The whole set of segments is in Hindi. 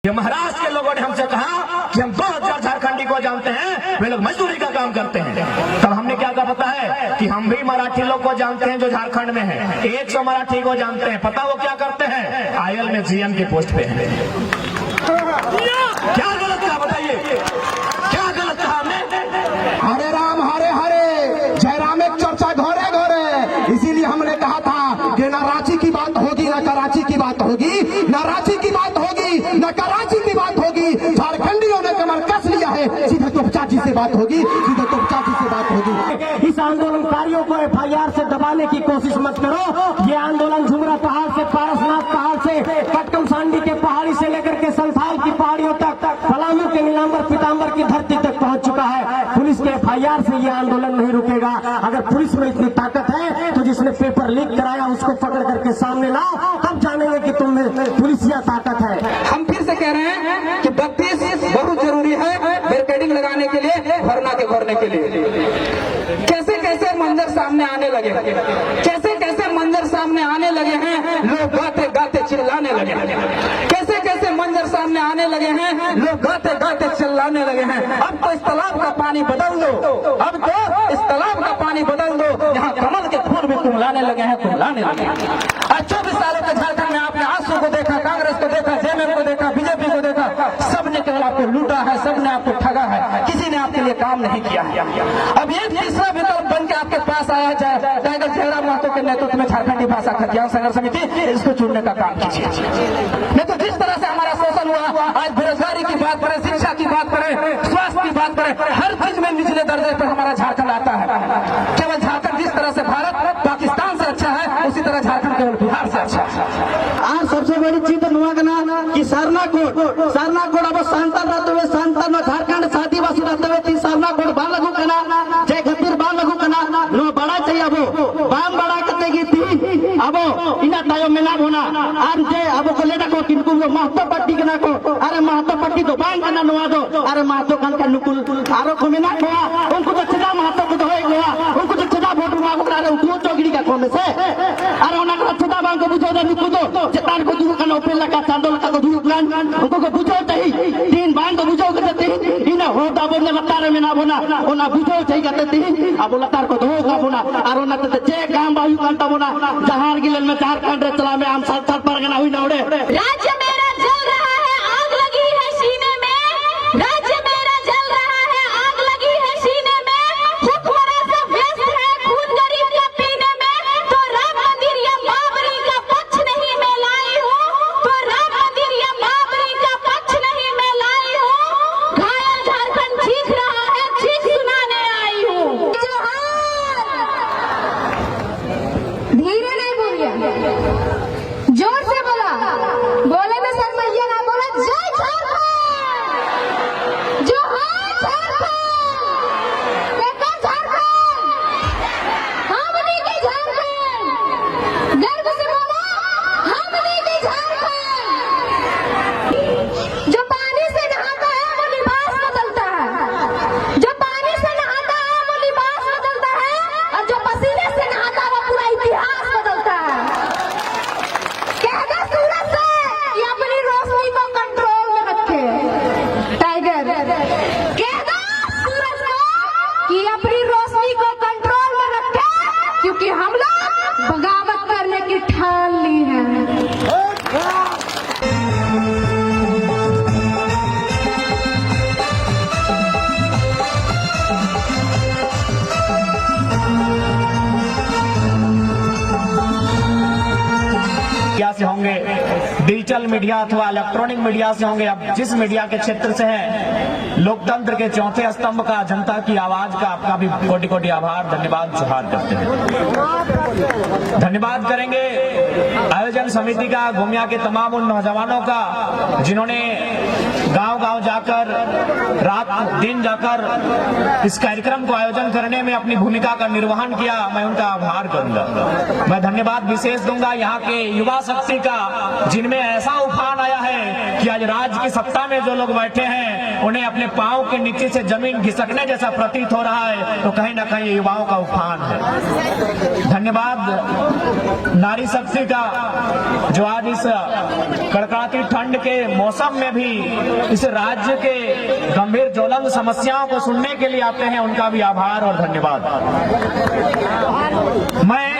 ये महाराष्ट्र के लोगों ने हमसे कहा कि हम 2000 झारखंडी को जानते हैं, वे लोग मजदूरी का काम करते हैं। तब हमने क्या कहा पता है कि हम भी मराठी लोग को जानते हैं जो झारखंड में है, 100 मराठी को जानते हैं। पता वो क्या करते हैं? आईएल में जीएम की पोस्ट पे है। क्या गलत कहा बताइए, क्या गलत कहा हमने? हरे राम हरे हरे, जय राम एक चर्चा घोरे घोरे। इसीलिए हमने कहा था कि न रांची की बात होगी न कराची की बात होगी, न रांची की बात होगी न कराची की बात होगी। झारखंडियों ने कमर कस लिया है, सीधे तोपचाची से बात होगी, सीधे तोपचाची से बात होगी। इस आंदोलनकारियों को एफआईआर से दबाने की कोशिश मत करो। ये आंदोलन झुमरा पहाड़ से, पारसनाथ पहाड़ से, कटकम सांडी के पहाड़ी से लेकर के संथाल की पहाड़ियों तक, पलामू के नीलांबर पीताम्बर की धरती तक पहुंच चुका है। पुलिस के एफआईआर से ये आंदोलन नहीं रुकेगा। अगर पुलिस में इतनी ताकत है तो जिसने पेपर लीक कराया उसको पकड़ करके सामने लाओ, तब जानेंगे कि तुम में पुलिसिया ताकत है। हम फिर से कह रहे हैं कि 32 बहुत जरूरी है बैरिकेडिंग लगाने के लिए, भरना के भरने के लिए। कैसे कैसे मंजर सामने आने लगे, कैसे कैसे मंजर सामने आने लगे हैं, लोग गाते गाते चिल्लाने लगे। कैसे कैसे मंजर सामने आने लगे हैं, लोग गाते गाते चिल्लाने लगे हैं। अब तो इस तालाब का पानी बदल दो, अब तो इस तालाब का पानी बदल दो। यहाँ कमल के फूल भी तुम लाने लगे हैं, तुम लाने लगे हैं। 24 सालों के झारखंड में आपने आंसू को देखा, कांग्रेस को देखा, जेएमएम को देखा, बीजेपी को देखा, सबने केवल आपको लूटा है, सबने आपको ठगा है, किसी ने आपके लिए काम नहीं किया है। अब ये तीसरा विकल्प बन के आपके पास आया जाए, टाइगर जयराम महतो के नेतृत्व में झारखंडी भाषा खतियान संघर्ष समिति, इसको चुनने का काम कीजिए। नहीं तो जिस तरह से हमारा शोषण हुआ, आज बेरोजगारी की बात करें, शिक्षा की बात करें, स्वास्थ्य की बात करें, हर चीज में निचले दर्जे पर हमारा झारखंड आता है। केवल झारखंड जिस तरह से भारत पाकिस्तान से अच्छा है, उसी तरह झारखंड केवल बिहार से अच्छा है। आज सबसे बड़ी चीज नुआगना कि सरना कोड अब सांता रहते हुए, सांता में झारखंड आदिवासी रहते हुए 3 सरना कोड बाल लगू कना, जय खतीर बाल लगू कना, नो बड़ा चाहिए अब बाम बड़ा करते की थी अब इना तायो में ना होना। और जय अब को लेना को किनको महतो पट्टी के ना को, अरे महतो पट्टी तो बांग करना नुआ दो, अरे महतो कान का नुकुल आरो को में ना खोआ, उनको तो छदा महतो को तो होए गोवा, उनको तो छदा वोट मांगो करे उठो चौगड़ी का कोमे से, अरे उना का छदा बांग को बुझो दे नुकु दो चतान को दुरु कना ओपे लका चांदोल का को दुरु प्लान उनको को बुझो तही तीन बांग को बुझो करते इना हो दाबो ने लतार में ना बोना ओना बुझो चाहिए करते अब लतार को धो का बोना और ओना ते जे काम बायु कांटा बोना जहार गिलन में झारखंड चला में आम साल परगना हुई नौड़े। राज्य मेरा जल रहा है, आग लगी है सीने में, राज्य मेरा जल रहा है, आग लगी है सीने में, हुक्मरान सब व्यस्त है खून गरीब का पीने में, तो राम मंदिर या बाबरी का पक्ष नहीं मैं लाई हूँ, तो राम मंदिर या बाबरी का पक्ष नहीं मैं लाई हूँ, घायल झारखंड चीख रहा है, चीख सुनाने आई हूँ। धीरे नहीं बोलिए, जोर से बोला, बोले में शर्मैया ना बोला। जय झारखंड, जोहार झारखंड, देखो झारखंड, हमनी की झारखंड, गर्व से बोला हमनी की झारखंड। जो पानी से नहाता है वो लिबास बदलता है, जो पानी से नहाता है वो लिबास बदलता है, और जो पसीने से नहाता है वो पूरा इतिहास बदलता है। कहना सूरज से कि अपनी रोशनी को कंट्रोल में रखे, टाइगर कहना सूरज को कि अपनी रोशनी को कंट्रोल में रखे, क्योंकि हम लोग बगावत करने की ठान ली है। मीडिया से होंगे, डिजिटल मीडिया अथवा इलेक्ट्रॉनिक मीडिया से होंगे, अब जिस मीडिया के क्षेत्र से है, लोकतंत्र के चौथे स्तंभ का, जनता की आवाज का आपका भी कोटि कोटि आभार, धन्यवाद जोहार करते हैं। धन्यवाद करेंगे आयोजन समिति का, गोमिया के तमाम उन नौजवानों का जिन्होंने गांव गांव जाकर, रात दिन जाकर इस कार्यक्रम को आयोजन करने में अपनी भूमिका का निर्वहन किया। मैं उनका आभार करूंगा। मैं धन्यवाद विशेष दूंगा यहाँ के युवा शक्ति का, जिनमें ऐसा उफान आया है कि कि आज राज्य की सत्ता में जो लोग बैठे हैं उन्हें अपने पांव के नीचे से जमीन घिसकने जैसा प्रतीत हो रहा है, तो कहीं ना कहीं युवाओं का उफान है। धन्यवाद नारी शक्ति का, जो आज इस कड़कड़ाती ठंड के मौसम में भी इस राज्य के गंभीर ज्वलंत समस्याओं को सुनने के लिए आते हैं, उनका भी आभार और धन्यवाद। मैं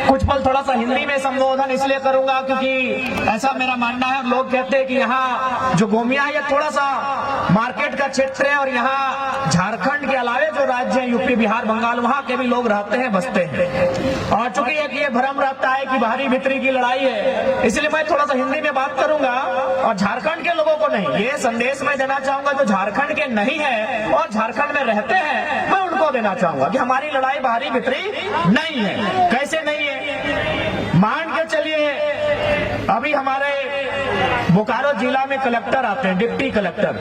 कुछ पल थोड़ा सा हिंदी में संबोधन इसलिए करूंगा क्योंकि ऐसा मेरा मानना है, लोग कहते हैं कि यहाँ जो गोमिया है ये थोड़ा सा मार्केट का क्षेत्र है और यहाँ झारखंड के अलावे जो राज्य है यूपी बिहार बंगाल वहाँ के भी लोग रहते हैं बसते हैं, और चूंकि एक ये भ्रम रहता है कि बाहरी भीतरी की लड़ाई है, इसलिए मैं थोड़ा सा हिंदी में बात करूंगा और झारखंड के लोगों को नहीं, ये संदेश मैं देना चाहूंगा जो झारखंड के नहीं है और झारखंड में रहते हैं, मैं उनको देना चाहूंगा कि हमारी लड़ाई बाहरी भीतरी नहीं है। कैसे नहीं है? मान के चलिए अभी हमारे बोकारो जिला में कलेक्टर आते हैं, डिप्टी कलेक्टर,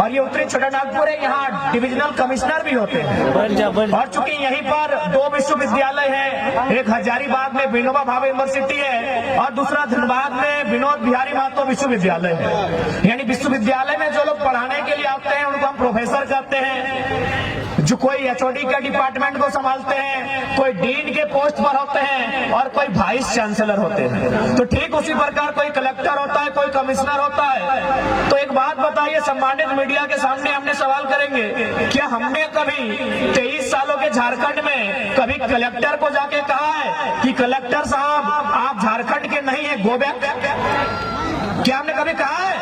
और ये उत्तरी छोटानागपुर है, यहाँ डिविजनल कमिश्नर भी होते हैं। और चूंकि यहीं पर 2 विश्वविद्यालय हैं, एक हजारीबाग में विनोबा भावे यूनिवर्सिटी है और दूसरा धनबाद में विनोद बिहारी महतो विश्वविद्यालय है। यानी विश्वविद्यालय में जो लोग पढ़ाने के लिए आते हैं उनको हम प्रोफेसर कहते हैं, जो कोई एचओडी के डिपार्टमेंट को संभालते हैं, कोई डीन के पोस्ट पर होते हैं और कोई वाइस चांसलर होते हैं। तो ठीक उसी प्रकार कोई कलेक्टर होता है, कोई कमिश्नर होता है। तो एक बात बताइए, सम्मानित मीडिया के सामने हमने सवाल करेंगे, क्या हमने कभी 23 सालों के झारखंड में कभी कलेक्टर को जाके कहा है कि कलेक्टर साहब आप झारखंड के नहीं है, गो बैक? क्या हमने कभी कहा है?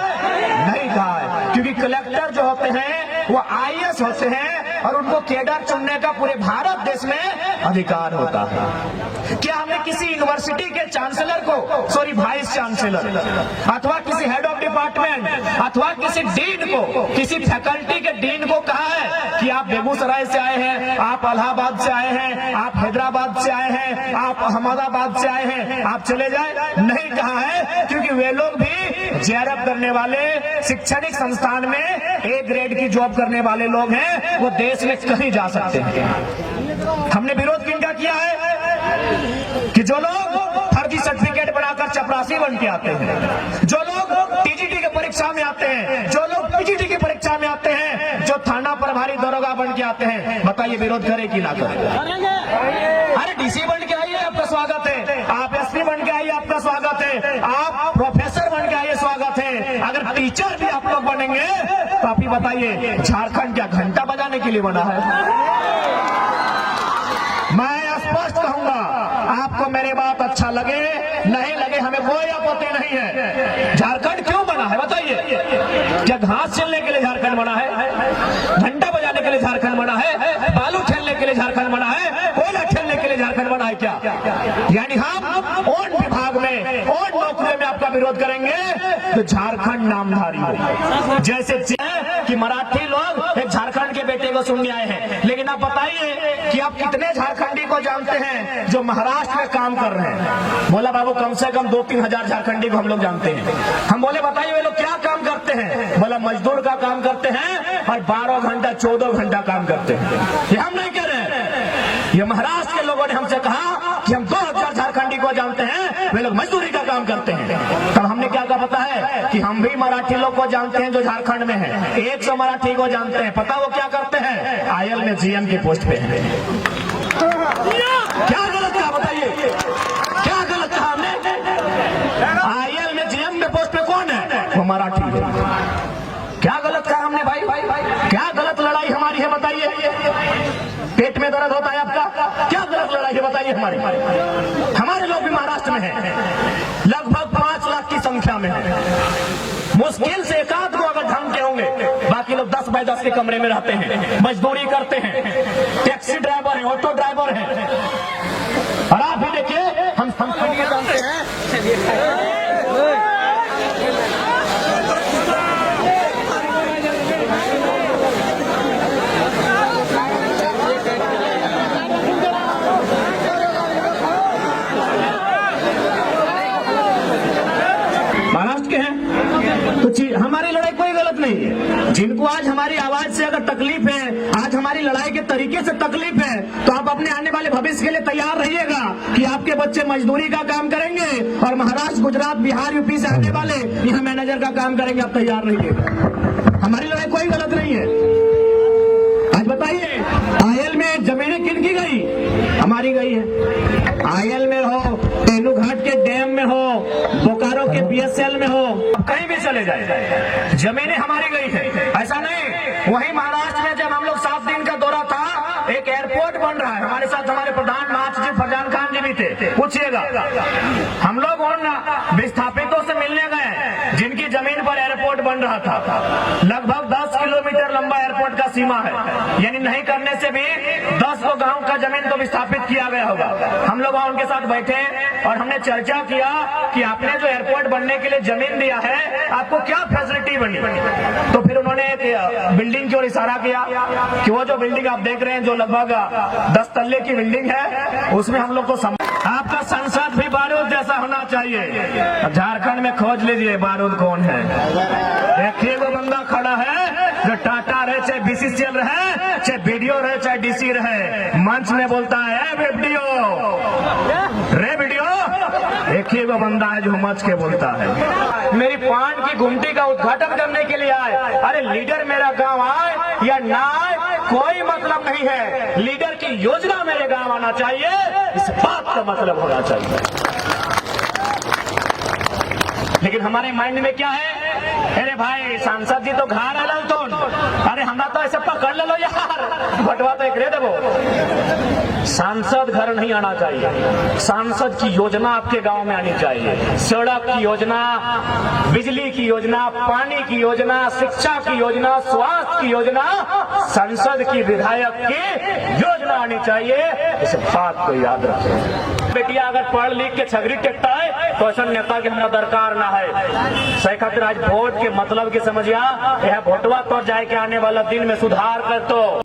नहीं कहा है, क्योंकि कलेक्टर जो होते हैं वो आईएएस होते हैं और उनको केडर चुनने का पूरे भारत देश में अधिकार होता है। क्या हमने किसी यूनिवर्सिटी के चांसलर को, सॉरी वाइस चांसलर, अथवा किसी हेड ऑफ डिपार्टमेंट अथवा किसी डीन को, किसी फैकल्टी के डीन को कहा है कि आप बेगूसराय से आए हैं, आप इलाहाबाद से आए हैं, आप हैदराबाद से आए हैं, आप अहमदाबाद से आए हैं, आप चले जाए? नहीं कहा है, क्योंकि वे लोग भी जेआरएफ करने वाले, शैक्षणिक संस्थान में ए ग्रेड की जॉब करने वाले लोग हैं, वो देश में कहीं जा सकते हैं। हमने विरोध किनका किया है कि जो लोग फर्जी सर्टिफिकेट बनाकर चपरासी बन के आते हैं, जो लोग टीजीटी की परीक्षा में आते हैं, जो लोग पीजीटी की परीक्षा में आते हैं, जो थाना प्रभारी दरोगा बन के आते हैं, बताइए विरोध करे कि ना करे? अरे डीसी बन के आइए, आपका स्वागत है। आप एसपी बन के आइए, आपका स्वागत है। आप प्रोफेसर बन के आइए, स्वागत है। अगर टीचर भी आप लोग बनेंगे तो आप ही बताइए झारखंड क्या घंटा बजाने के लिए बना है? मैं स्पष्ट कहूंगा, आपको मेरी बात अच्छा लगे नहीं लगे हमें कोई आपत्ति नहीं है। झारखंड क्यों बना है बताइए? क्या घास चलने के लिए झारखंड बना है? घंटा बजाने के लिए झारखंड बना है? बालू खेलने के लिए झारखंड बना है? कोयला खेलने के लिए झारखंड बना है क्या? यानी हम उन विभाग में, उन नौकरियों में आपका विरोध करेंगे तो झारखंड नामधारी हो। जैसे कि मराठी लोग एक झारखंड के बेटे को सुनने आए हैं, लेकिन आप बताइए कि आप कितने झारखंडी को जानते हैं जो महाराष्ट्र में काम कर रहे हैं? बोला बाबू कम से कम 2-3 हजार झारखंडी को हम लोग जानते हैं। हम बोले बताइए वे लोग क्या काम करते हैं? बोला मजदूर का काम करते हैं और 12 घंटा 14 घंटा काम करते हैं। ये हम नहीं कह रहे हैं, ये महाराष्ट्र के लोगों ने हमसे कहा कि हम 2000 झारखंडी को जानते हैं, वे लोग मजदूरी का काम करते हैं। तब हमने क्या कहा पता है कि हम भी मराठी लोग को जानते हैं जो झारखंड में है, 100 मराठी को जानते हैं। पता वो क्या करते हैं? आईएल में जीएम की पोस्ट पे है। क्या गलत कहा बताइए? क्या गलत कहा हमने? आईएल में जीएम के पोस्ट पे कौन है? वो मराठी है। क्या गलत कहा हमने भाई? क्या गलत लड़ाई हमारी है बताइए? पेट में दर्द होता है आपका? क्या गलत लड़ाई है बताइए हमारी? हमारे लोग भी महाराष्ट्र में हैं, लगभग 5 लाख की संख्या में है। मुश्किल से एक आध को अगर ढंग के होंगे, बाकी लोग 10 बाय 10 के कमरे में रहते हैं, मजदूरी करते हैं, टैक्सी ड्राइवर है, ऑटो ड्राइवर है। और आप भी देखिए हम जानते हैं महाराष्ट्र के हैं। तो हमारी लड़ाई कोई गलत नहीं है। जिनको आज हमारी आवाज से अगर तकलीफ है, आज हमारी लड़ाई के तरीके से तकलीफ है, तो आप अपने आने वाले भविष्य के लिए तैयार रहिएगा कि आपके बच्चे मजदूरी का काम करेंगे और महाराष्ट्र, गुजरात, बिहार, यूपी से आने वाले यहाँ मैनेजर का काम करेंगे। आप तैयार रहिएगा। हमारी लड़ाई कोई गलत नहीं है। आज बताइए, आयल में जमीनें किन की गई? हमारी गई है। आयल में हो, तेनू घाट के डैम में हो, बोकारो के बीएसएल में हो, कहीं भी चले जाए, जमीनें हमारी गई है। ऐसा नहीं, वहीं महाराष्ट्र में जब हम लोग 7 दिन का दौरा था, एक एयरपोर्ट बन रहा है। हमारे साथ हमारे प्रधान महासचिव फरजान खान जी भी थे। पूछिएगा, हम लोग उन विस्थापितों से मिलने गए जिनकी जमीन पर एयरपोर्ट बन रहा था। लगभग 10 किलोमीटर लंबा एयरपोर्ट का सीमा है, यानी नहीं करने से भी 10 गांव का जमीन तो विस्थापित किया गया होगा। हम लोग वहां उनके साथ बैठे और हमने चर्चा किया कि आपने जो एयरपोर्ट बनने के लिए जमीन दिया है, आपको क्या फैसिलिटी बनी? तो फिर उन्होंने एक बिल्डिंग की ओर इशारा किया कि वो जो बिल्डिंग आप देख रहे हैं, जो लगभग 10 तल्ले की बिल्डिंग है, उसमें हम लोग को आपका संसद भी बारूद जैसा होना चाहिए। झारखंड में खोज लीजिए बारूद कौन है। एक वो बंदा खड़ा है जो टाटा रहे, चाहे बीसीसीएल रहे, चाहे बीडीओ रहे, चाहे डीसी रहे, मंच में बोलता है वीडियो रे वीडियो। एक ही वो बंदा है जो मच के बोलता है। मेरी पान की गुमटी का उद्घाटन करने के लिए आए। अरे लीडर मेरा गांव आए या ना आए, कोई मतलब नहीं है। लीडर की योजना मेरे गांव आना चाहिए, इस बात का मतलब होना चाहिए। लेकिन हमारे माइंड में क्या है? अरे भाई सांसद जी तो घर आल तो, अरे हमरा तो ऐसे पकड़ लो यार, बटवा तो एक रे देवो। सांसद घर नहीं आना चाहिए। सांसद की योजना आपके गांव में आनी चाहिए। सड़क की योजना, बिजली की योजना, पानी की योजना, शिक्षा की योजना, स्वास्थ्य की योजना, संसद की विधायक की योजना आनी चाहिए। इस बात को याद रखें। बेटिया अगर पढ़ लिख के छगरी टेकता है तो ऐसा नेता के हमरा दरकार ना है। सही खातिर आज वोट के मतलब के समझिया, यह वोटवा तो जाए के आने वाला दिन में सुधार कर तो